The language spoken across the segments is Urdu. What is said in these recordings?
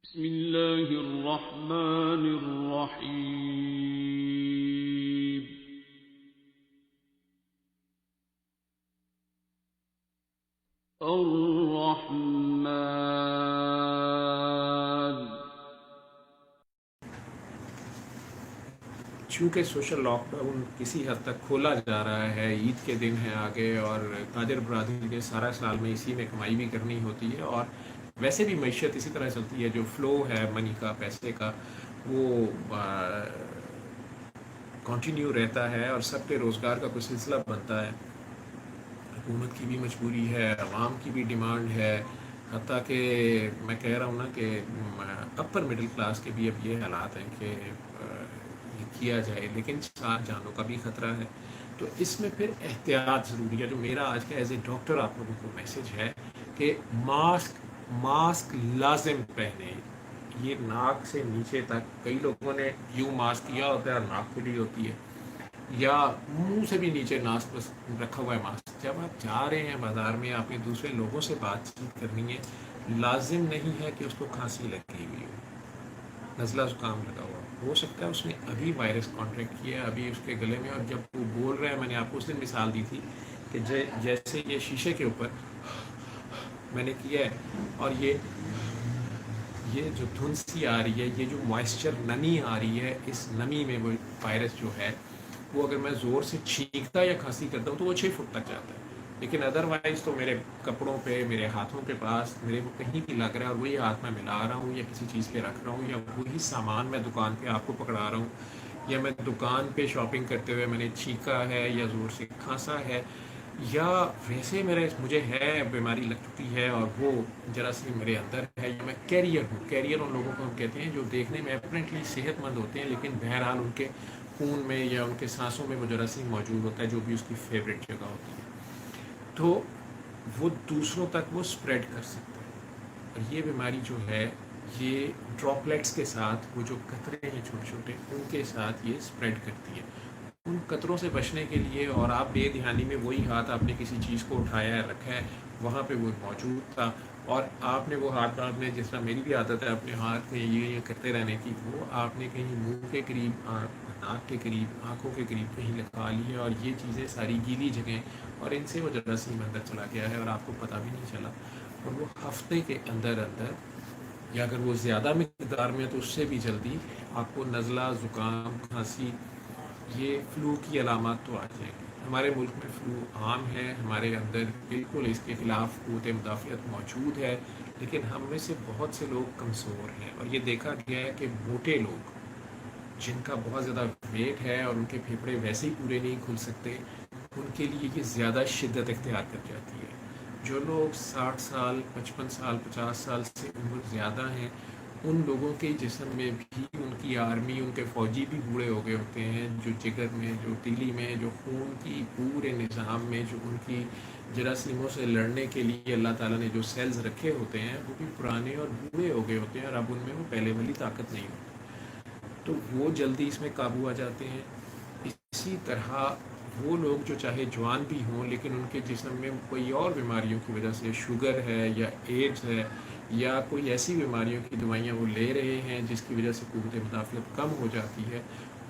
بسم الله الرحمن الرحيم. الرحمن. چونکہ سوشل لاک ڈاؤن کسی حد تک کھولا جا رہا ہے، عید کے دن ہیں آگے، اور تاجر برادری کے سارا سال میں اسی میں کمائی بھی کرنی ہوتی ہے، اور ویسے بھی معیشت اسی طرح چلتی ہے، جو فلو ہے منی کا، پیسے کا، وہ کنٹینیو رہتا ہے اور سب کے روزگار کا کوئی سلسلہ بنتا ہے۔ حکومت کی بھی مجبوری ہے، عوام کی بھی ڈیمانڈ ہے، حتیٰ کہ میں کہہ رہا ہوں نا کہ اپر مڈل کلاس کے بھی اب یہ حالات ہیں کہ یہ کیا جائے، لیکن سات جانوں کا بھی خطرہ ہے۔ تو اس میں پھر احتیاط ضروری ہے۔ جو میرا آج کا ایز اے ڈاکٹر آپ لوگوں کو میسج ہے کہ ماسک لازم پہنے۔ یہ ناک سے نیچے تک، کئی لوگوں نے یوں ماسک کیا ہوتا ہے اور ناک کھلی ہوتی ہے، یا منہ سے بھی نیچے ناک بس رکھا ہوا ہے ماسک۔ جب آپ جا رہے ہیں بازار میں، آپ نے دوسرے لوگوں سے بات چیت کرنی ہے، لازم نہیں ہے کہ اس کو کھانسی لگی ہوئی ہو، نزلہ زکام لگا ہوا ہو سکتا ہے اس نے ابھی وائرس کانٹریکٹ کیا ہے ابھی اس کے گلے میں، اور جب وہ بول رہا ہے، میں نے آپ کو اس دن مثال دی تھی کہ جیسے یہ شیشے کے اوپر میں نے کیا ہے، اور یہ جو دھند سی آ رہی ہے، یہ جو موائسچر نمی آ رہی ہے، اس نمی میں وہ وائرس جو ہے، وہ اگر میں زور سے چھینکتا یا کھانسی کرتا ہوں تو وہ 6 فٹ تک جاتا ہے، لیکن ادروائز تو میرے کپڑوں پہ، میرے ہاتھوں کے پاس، میرے کو کہیں بھی لگ رہا ہے، اور وہی ہاتھ میں ملا رہا ہوں یا کسی چیز پہ رکھ رہا ہوں، یا وہی سامان میں دکان پہ آپ کو پکڑا رہا ہوں، یا میں دکان پہ شاپنگ کرتے ہوئے میں نے چھینکا ہے یا زور سے کھانسا ہے، یا ویسے مجھے ہے بیماری لگ چکی ہے اور وہ جراثیم میرے اندر ہے، یا میں کیریئر ہوں۔ کیریئر ان لوگوں کو ہم کہتے ہیں جو دیکھنے میں اپریٹلی صحت مند ہوتے ہیں، لیکن بہرحال ان کے خون میں یا ان کے سانسوں میں وہ جراثیم موجود ہوتا ہے، جو بھی اس کی فیوریٹ جگہ ہوتی ہے، تو وہ دوسروں تک وہ اسپریڈ کر سکتا ہے۔ اور یہ بیماری جو ہے، یہ ڈراپلیٹس کے ساتھ، وہ جو قطرے ہیں چھوٹے چھوٹے، ان کے ساتھ یہ اسپریڈ کرتی ہے۔ ان قطروں سے بچنے کے لیے، اور آپ بے دھیانی میں وہی ہاتھ آپ نے کسی چیز کو اٹھایا ہے، رکھا ہے، وہاں پہ وہ موجود تھا، اور آپ نے وہ ہاتھ بعد میں، جس طرح میری بھی عادت ہے اپنے ہاتھ میں یہ کرتے رہنے کی، وہ آپ نے کہیں منہ کے قریب، ناک کے قریب، آنکھوں کے قریب کہیں لگا لی ہے، اور یہ چیزیں ساری گیلی جگہیں، اور ان سے وہ جراثیم اندر چلا گیا ہے اور آپ کو پتہ بھی نہیں چلا، اور وہ ہفتے کے اندر یا اگر وہ زیادہ مقدار میں ہے تو اس سے بھی جلدی آپ کو نزلہ، زکام، کھانسی، یہ فلو کی علامات تو آ جائیں گی۔ ہمارے ملک میں فلو عام ہے، ہمارے اندر بالکل اس کے خلاف قوت مدافعت موجود ہے، لیکن ہم میں سے بہت سے لوگ کمزور ہیں، اور یہ دیکھا گیا ہے کہ موٹے لوگ جن کا بہت زیادہ ویٹ ہے اور ان کے پھیپھڑے ویسے ہی پورے نہیں کھل سکتے، ان کے لیے یہ زیادہ شدت اختیار کر جاتی ہے۔ جو لوگ 60 سال، 55 سال، 50 سال سے عمر زیادہ ہیں، ان لوگوں کے جسم میں بھی ان کی آرمی، ان کے فوجی بھی بوڑھے ہو گئے ہوتے ہیں، جو جگر میں، جو تیلی میں، جو خون کی پورے نظام میں، جو ان کی جراثیموں سے لڑنے کے لیے اللہ تعالیٰ نے جو سیلز رکھے ہوتے ہیں، وہ بھی پرانے اور بوڑھے ہو گئے ہوتے ہیں، اور اب ان میں وہ پہلے والی طاقت نہیں ہوتی، تو وہ جلدی اس میں قابو آ جاتے ہیں۔ اسی طرح وہ لوگ جو چاہے جوان بھی ہوں، لیکن ان کے جسم میں کوئی اور بیماریوں کی وجہ سے، شوگر ہے یا ایڈز ہے یا کوئی ایسی بیماریوں کی دوائیاں وہ لے رہے ہیں جس کی وجہ سے قوت مدافعت کم ہو جاتی ہے،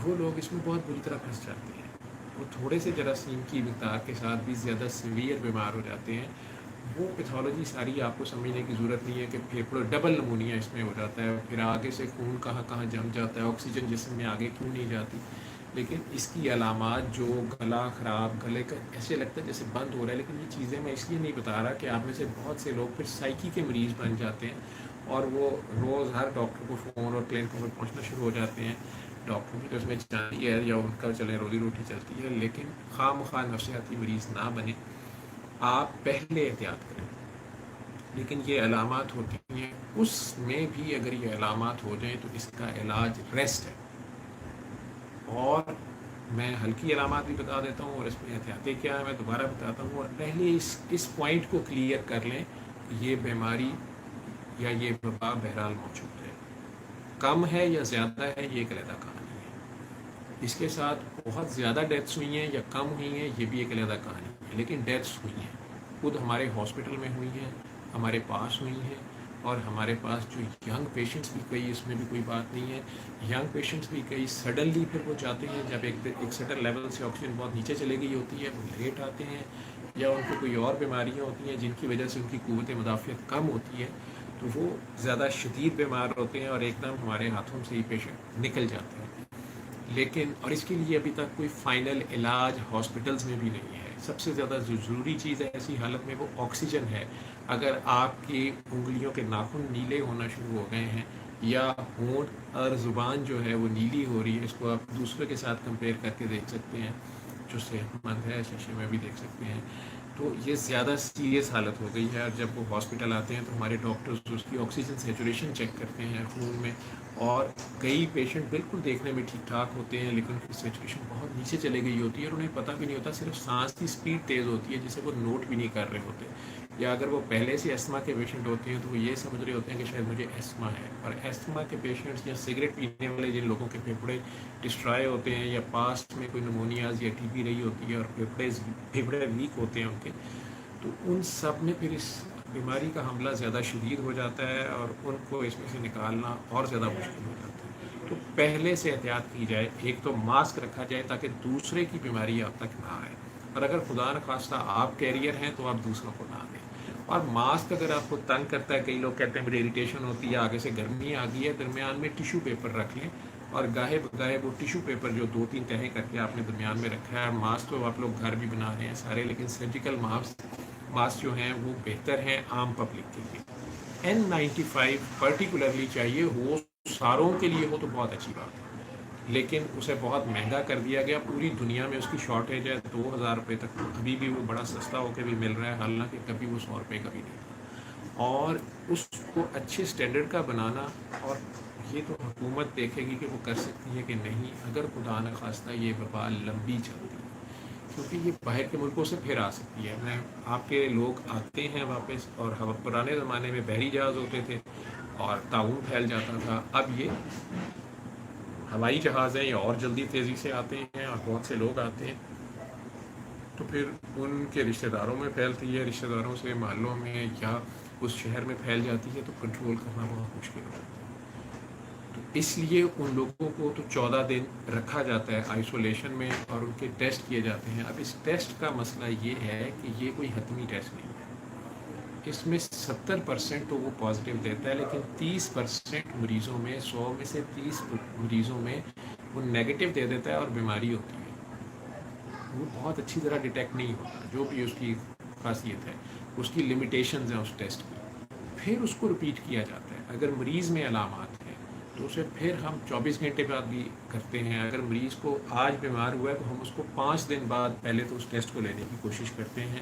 وہ لوگ اس میں بہت بری طرح پھنس جاتے ہیں۔ وہ تھوڑے سے جراثیم کی مقدار کے ساتھ بھی زیادہ سیویئر بیمار ہو جاتے ہیں۔ وہ پیتھولوجی ساری آپ کو سمجھنے کی ضرورت نہیں ہے کہ پھیپھڑوں ڈبل نمونیا اس میں ہو جاتا ہے، پھر آگے سے خون کہاں کہاں جم جاتا ہے، آکسیجن جسم میں آگے کیوں نہیں جاتی، لیکن اس کی علامات جو گلا خراب، گلے کا ایسے لگتا ہے جیسے بند ہو رہا ہے، لیکن یہ چیزیں میں اس لیے نہیں بتا رہا کہ آپ میں سے بہت سے لوگ پھر سائیکی کے مریض بن جاتے ہیں، اور وہ روز ہر ڈاکٹر کو فون اور کلینکوں میں پہنچنا شروع ہو جاتے ہیں۔ ڈاکٹر کی تو اس میں جانی ہے یا ان کا چلے روزی روٹی چلتی ہے، لیکن خواہ مخواہ نفسیاتی مریض نہ بنے، آپ پہلے احتیاط کریں۔ لیکن یہ علامات ہوتی ہیں، اس میں بھی اگر یہ علامات ہو جائیں تو اس کا علاج ریسٹ ہے، اور میں ہلکی علامات بھی بتا دیتا ہوں، اور اس میں احتیاطی کیا ہے میں دوبارہ بتاتا ہوں، اور پہلے اس پوائنٹ کو کلیئر کر لیں کہ یہ بیماری یا یہ وبا بہرحال موجود ہے، کم ہے یا زیادہ ہے یہ ایک علیحدہ کہانی ہے، اس کے ساتھ بہت زیادہ ڈیتھس ہوئی ہیں یا کم ہوئی ہیں یہ بھی ایک علیحدہ کہانی ہے، لیکن ڈیتھس ہوئی ہیں، خود ہمارے ہاسپٹل میں ہوئی ہیں، ہمارے پاس ہوئی ہیں، اور ہمارے پاس جو ینگ پیشنٹس بھی کئی، اس میں بھی کوئی بات نہیں ہے، ینگ پیشنٹس بھی کئی سڈنلی پھر وہ جاتے ہیں، جب ایک سڈن لیول سے آکسیجن بہت نیچے چلے گئی ہوتی ہے، وہ لیٹ آتے ہیں، یا ان کو کوئی اور بیماریاں ہوتی ہیں جن کی وجہ سے ان کی قوت مدافعت کم ہوتی ہے، تو وہ زیادہ شدید بیمار ہوتے ہیں اور ایک دم ہمارے ہاتھوں سے ہی پیشنٹ نکل جاتے ہیں۔ لیکن اور اس کے لیے ابھی تک کوئی فائنل علاج ہاسپٹلز میں بھی نہیں ہے۔ سب سے زیادہ جو ضروری چیز ہے ایسی حالت میں وہ آکسیجن ہے۔ اگر آپ کی انگلیوں کے ناخن نیلے ہونا شروع ہو گئے ہیں، یا ہونٹ اور زبان جو ہے وہ نیلی ہو رہی ہے، اس کو آپ دوسرے کے ساتھ کمپیئر کر کے دیکھ سکتے ہیں، جو صحت مند ہے شیشے میں بھی دیکھ سکتے ہیں، تو یہ زیادہ سیریس حالت ہو گئی ہے۔ اور جب وہ ہاسپٹل آتے ہیں تو ہمارے ڈاکٹرز اس کی آکسیجن سیچوریشن چیک کرتے ہیں خون میں، اور کئی پیشنٹ بالکل دیکھنے میں ٹھیک ٹھاک ہوتے ہیں لیکن ان کی سیچوریشن بہت نیچے چلے گئی ہوتی ہے اور انہیں پتہ بھی نہیں ہوتا، صرف سانس کی اسپیڈ تیز ہوتی ہے جسے وہ نوٹ بھی نہیں کر رہے ہوتے، یا اگر وہ پہلے سے استھما کے پیشنٹ ہوتے ہیں تو وہ یہ سمجھ رہے ہوتے ہیں کہ شاید مجھے استھما ہے۔ اور استھما کے پیشنٹس یا سگریٹ پینے والے جن لوگوں کے پھیپھڑے ڈسٹرائے ہوتے ہیں، یا پاسٹ میں کوئی نمونیاز یا ٹی بی رہی ہوتی ہے اور پھیپھڑے ویک ہوتے ہیں ان کے، تو ان سب میں پھر اس بیماری کا حملہ زیادہ شدید ہو جاتا ہے اور ان کو اس میں سے نکالنا اور زیادہ مشکل ہو جاتا ہے۔ تو پہلے سے احتیاط کی جائے، ایک تو ماسک رکھا جائے تاکہ دوسرے کی بیماری آپ تک نہ آئے، اور اگر خدا نخواستہ آپ کیریئر ہیں تو آپ دوسروں کو نہ دیں۔ اور ماسک اگر آپ کو تنگ کرتا ہے، کئی لوگ کہتے ہیں مجھے اریٹیشن ہوتی ہے، آگے سے گرمی آ گئی ہے، درمیان میں ٹیشو پیپر رکھ لیں، اور گاہے بگاہے وہ ٹیشو پیپر جو 2-3 تہیں کر کے آپ نے درمیان میں رکھا ہے، ماسک تو آپ لوگ گھر بھی بنا رہے ہیں سارے، لیکن سرجیکل ماسک جو ہیں وہ بہتر ہیں عام پبلک کے لیے۔ N95 پرٹیکولرلی چاہیے ہو، ساروں کے لیے ہو تو بہت اچھی بات ہے، لیکن اسے بہت مہنگا کر دیا گیا، پوری دنیا میں اس کی شارٹیج ہے، 2000 روپے تک ابھی بھی وہ بڑا سستا ہو کے بھی مل رہا ہے، حالانکہ کبھی وہ 100 روپے کا بھی نہیں تھا۔ اور اس کو اچھے سٹینڈرڈ کا بنانا، اور یہ تو حکومت دیکھے گی کہ وہ کر سکتی ہے کہ نہیں، اگر خدا نخواستہ یہ وبا لمبی چلتی ہے، کیونکہ یہ باہر کے ملکوں سے پھر آ سکتی ہے۔ میں آپ کے لوگ آتے ہیں واپس، اور پرانے زمانے میں بحری جہاز ہوتے تھے اور تعاون پھیل جاتا تھا، اب یہ ہوائی جہاز ہیں، یہ اور جلدی تیزی سے آتے ہیں اور بہت سے لوگ آتے ہیں، تو پھر ان کے رشتہ داروں میں پھیلتی ہے، رشتہ داروں سے محلوں میں یا اس شہر میں پھیل جاتی ہے، تو کنٹرول کرنا بہت مشکل ہوتا ہے۔ تو اس لیے ان لوگوں کو تو 14 دن رکھا جاتا ہے آئسولیشن میں، اور ان کے ٹیسٹ کیے جاتے ہیں۔ اب اس ٹیسٹ کا مسئلہ یہ ہے کہ یہ کوئی حتمی ٹیسٹ نہیں ہے، اس میں 70% تو وہ پازیٹیو دیتا ہے، لیکن 30% مریضوں میں، 100 میں سے 30 مریضوں میں وہ نیگیٹو دے دیتا ہے اور بیماری ہوتی ہے، وہ بہت اچھی طرح ڈیٹیکٹ نہیں ہوتا، جو بھی اس کی خاصیت ہے، اس کی لمیٹیشنز ہیں اس ٹیسٹ کی۔ پھر اس کو رپیٹ کیا جاتا ہے، اگر مریض میں علامات ہیں تو اسے پھر ہم 24 گھنٹے بعد بھی کرتے ہیں۔ اگر مریض کو آج بیمار ہوا ہے تو ہم اس کو 5 دن بعد پہلے تو اس ٹیسٹ کو لینے کی کوشش کرتے ہیں،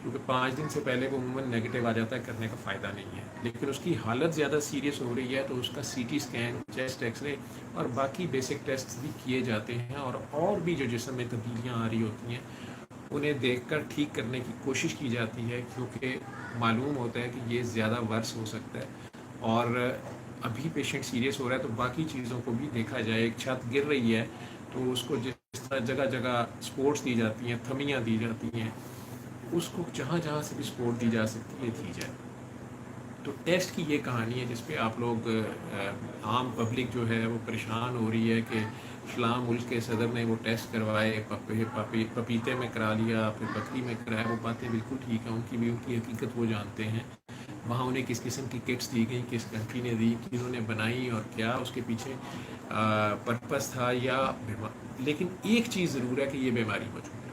کیونکہ 5 دن سے پہلے وہ عموماً نیگیٹو آ جاتا ہے، کرنے کا فائدہ نہیں ہے۔ لیکن اس کی حالت زیادہ سیریس ہو رہی ہے تو اس کا C T scan, chest X ray اور باقی بیسک ٹیسٹ بھی کیے جاتے ہیں، اور بھی جو جسم میں تبدیلیاں آ رہی ہوتی ہیں انہیں دیکھ کر ٹھیک کرنے کی کوشش کی جاتی ہے، کیونکہ معلوم ہوتا ہے کہ یہ زیادہ ورس ہو سکتا ہے، اور ابھی پیشنٹ سیریس ہو رہا ہے تو باقی چیزوں کو بھی دیکھا جائے۔ ایک چھت گر رہی ہے تو اس کو جس طرح جگہ جگہ سپورٹس دی جاتی ہیں، تھمیاں دی جاتی ہیں، اس کو جہاں جہاں سے بھی سپورٹ دی جا سکتی ہے دی جائے۔ تو ٹیسٹ کی یہ کہانی ہے جس پہ آپ لوگ عام پبلک جو ہے وہ پریشان ہو رہی ہے کہ فلاں ملک کے صدر نے وہ ٹیسٹ کروائے، پپیتے میں کرا لیا، پھر بکری میں کرایا۔ وہ باتیں بالکل ٹھیک ہیں، ان کی بھی ان کی حقیقت وہ جانتے ہیں، وہاں انہیں کس قسم کی کٹس دی گئیں، کس کنٹری نے دی، کنہوں نے بنائی، اور کیا اس کے پیچھے پرپس تھا، یا لیکن ایک چیز ضرور ہے کہ یہ بیماری موجود ہے،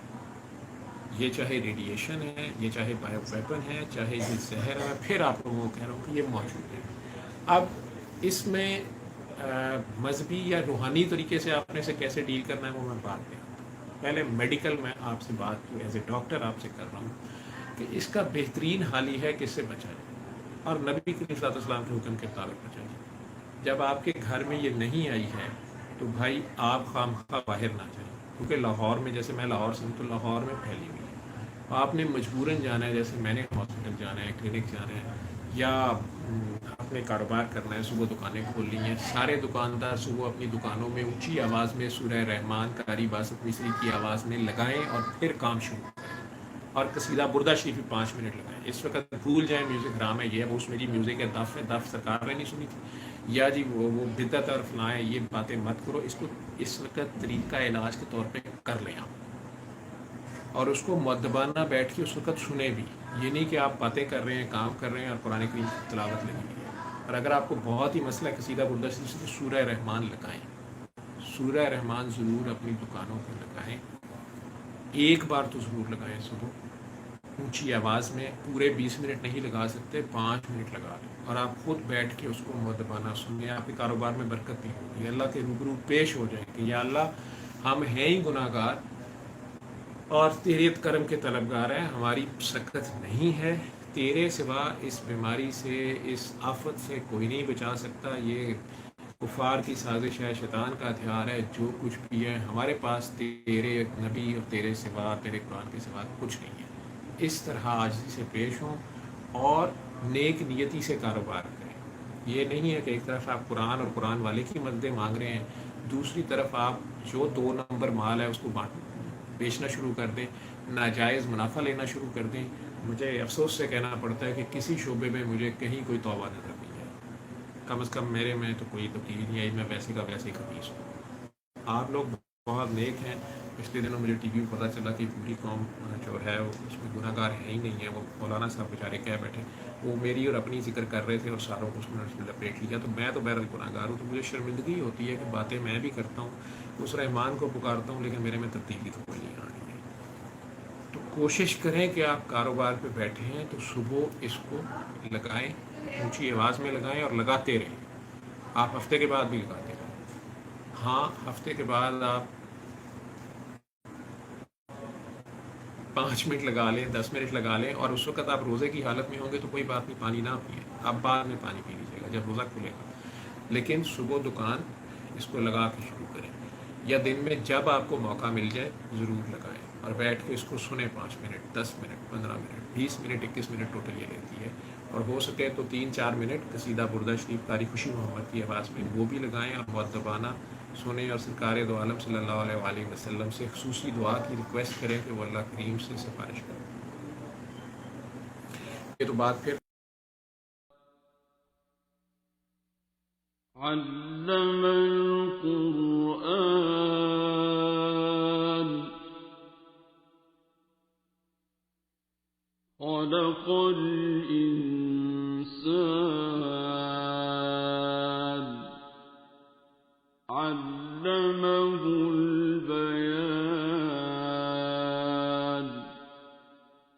یہ چاہے ریڈیشن ہے، یہ چاہے بایو ویپن ہے، چاہے یہ زہر ہے، پھر آپ لوگوں کو کہہ رہا ہوں کہ یہ موجود ہے۔ اب اس میں مذہبی یا روحانی طریقے سے آپ نے اسے کیسے ڈیل کرنا ہے وہ میں بعد میں، پہلے میڈیکل میں آپ سے بات کی، ایز اے ڈاکٹر آپ سے کر رہا ہوں کہ اس کا بہترین حل ہی ہے کہ اس سے بچا جائے، اور نبی کریم صلی اللہ علیہ وسلم کے حکم کے مطابق بچا جائے۔ جب آپ کے گھر میں یہ نہیں آئی ہے تو بھائی آپ خواہ باہر نہ جائیں، کیونکہ لاہور میں، جیسے میں لاہور سے ہوں تو لاہور میں پھیلی ہوئی ہے، آپ نے مجبوراً جانا ہے، جیسے میں نے ہاسپٹل جانا ہے، کلینک جانا ہے، یا اپنے کاروبار کرنا ہے، صبح دکانیں کھولنی ہیں، سارے دکاندار صبح اپنی دکانوں میں اونچی آواز میں سورہ رحمان قاری باسط مصری کی آواز میں لگائیں اور پھر کام شروع کریں، اور قصیدہ بردہ شریف بھی 5 منٹ لگائیں. اس وقت بھول جائیں میوزک حرام ہے، یہ اب اس میں جی میوزک ہے، دف ہے، دف سرکار نے نہیں سنی تھی، یا جی وہ بدعت اور فلاں ہے، یہ باتیں مت کرو. اس کو اس وقت طریقہ علاج کے طور پہ کر لیں آپ، اور اس کو مؤدبانہ بیٹھ کے اس وقت سنیں بھی. یہ نہیں کہ آپ باتیں کر رہے ہیں، کام کر رہے ہیں اور قرآن کریم کی تلاوت لگی ہوئی ہے. اور اگر آپ کو بہت ہی مسئلہ قصیدہ بردہ شریف سے، تو سورہ رحمان لگائیں. سورہ رحمان ضرور اپنی دکانوں پہ لگائیں، ایک بار تو ضرور لگائیں صبح اونچی آواز میں. پورے 20 منٹ نہیں لگا سکتے، 5 منٹ لگا لیں، اور آپ خود بیٹھ کے اس کو مؤدبانہ سنیں. آپ کے کاروبار میں برکت بھی ہوگی، اللہ کے روبرو پیش ہو جائیں کہ یا اللہ ہم ہیں ہی گناہ گار اور تیرے کرم کے طلبگار ہیں، ہماری سکت نہیں ہے، تیرے سوا اس بیماری سے، اس آفت سے کوئی نہیں بچا سکتا. یہ کفار کی سازش ہے، شیطان کا ہتھیار ہے، جو کچھ بھی ہے ہمارے پاس تیرے نبی اور تیرے سوا، تیرے قرآن کے سوا کچھ نہیں ہے. اس طرح عاجزی سے پیش ہوں اور نیک نیتی سے کاروبار کریں. یہ نہیں ہے کہ ایک طرف آپ قرآن اور قرآن والے کی مددیں مانگ رہے ہیں، دوسری طرف آپ جو 2 نمبر مال ہے اس کو بیچنا شروع کر دیں، ناجائز منافع لینا شروع کر دیں. مجھے افسوس سے کہنا پڑتا ہے کہ کسی شعبے میں مجھے کہیں کوئی توبہ نظر نہیں ہے. کم از کم میرے میں تو کوئی تبدیلی نہیں آئی، میں ویسے کا ویسے ہی خبیث ہوں. آپ لوگ بہت نیک ہیں. پچھلے دنوں مجھے ٹی وی پہ پتہ چلا کہ پوری قوم جو ہے اس میں گناہ گار ہے ہی نہیں ہے. وہ مولانا صاحب بیچارے کہہ بیٹھے، وہ میری اور اپنی ذکر کر رہے تھے اور ساروں کو اس میں لپیٹ لیا. تو میں تو بہرحال گناہ گار ہوں، تو مجھے شرمندگی ہوتی ہے کہ باتیں میں بھی کرتا ہوں، اس رحمان کو پکارتا ہوں، لیکن میرے میں تبدیلی تو کوئی نہیں آ رہی ہے. تو کوشش کریں کہ آپ کاروبار پہ بیٹھے ہیں تو صبح اس کو لگائیں، اونچی آواز میں لگائیں اور لگاتے رہیں. آپ ہفتے کے بعد بھی لگاتے رہیں. ہاں ہفتے کے بعد آپ 5 منٹ لگا لیں، 10 منٹ لگا لیں، اور اس وقت آپ روزے کی حالت میں ہوں گے تو کوئی بات نہیں، پانی نہ پئیں، آپ بعد میں پانی پی لیجیے گا جب روزہ کھلے گا. لیکن صبح دکان اس کو لگا کے شروع کریں، یا دن میں جب آپ کو موقع مل جائے ضرور لگائیں، اور بیٹھ کے اس کو سنیں. 5 minute, 10 minute, 15 minute, 20 minute, 21 minute total یہ لیتی ہے. اور ہو سکے تو 3-4 منٹ قصیدہ بردہ شریف قاری خوشی محمد کی آواز میں وہ بھی لگائیں اور مؤدبانہ سنیں، اور سرکار دو عالم صلی اللہ علیہ وآلہ وسلم سے خصوصی دعا کی ریکویسٹ کریں کہ وہ اللہ کریم سے سفارش کریں. یہ تو بات پھر علم القرآن خلق الإنسان